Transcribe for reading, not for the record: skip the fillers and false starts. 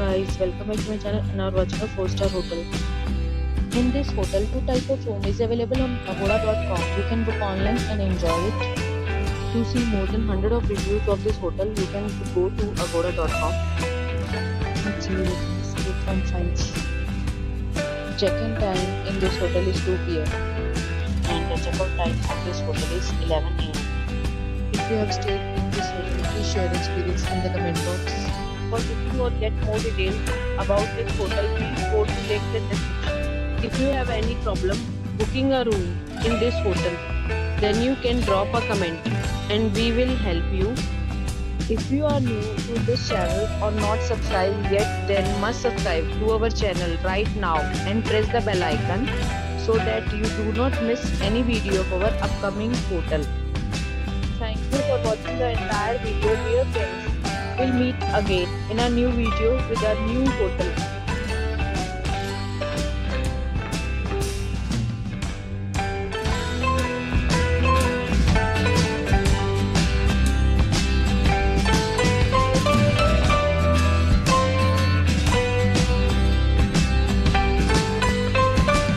guys, welcome back to my channel and are watching a 4-star hotel. In this hotel, two types of room is available on agoda.com. You can book online and enjoy it. To see more than 100 of reviews of this hotel, you can go to agoda.com. Let's see ratings, 8.5. Check-in time in this hotel is 2 p.m. and the check-out time of this hotel is 11 a.m. If you have stayed in this hotel, please share experience in the comment box. For booking or get more details about this hotel, please go to link in the description. If you have any problem booking a room in this hotel, then you can drop a comment and we will help you. If you are new to this channel or not subscribed yet, then must subscribe to our channel right now and press the bell icon so that you do not miss any video of our upcoming hotel. Thank you for watching the entire video, dear friends. We'll meet again in a new video with a new hotel.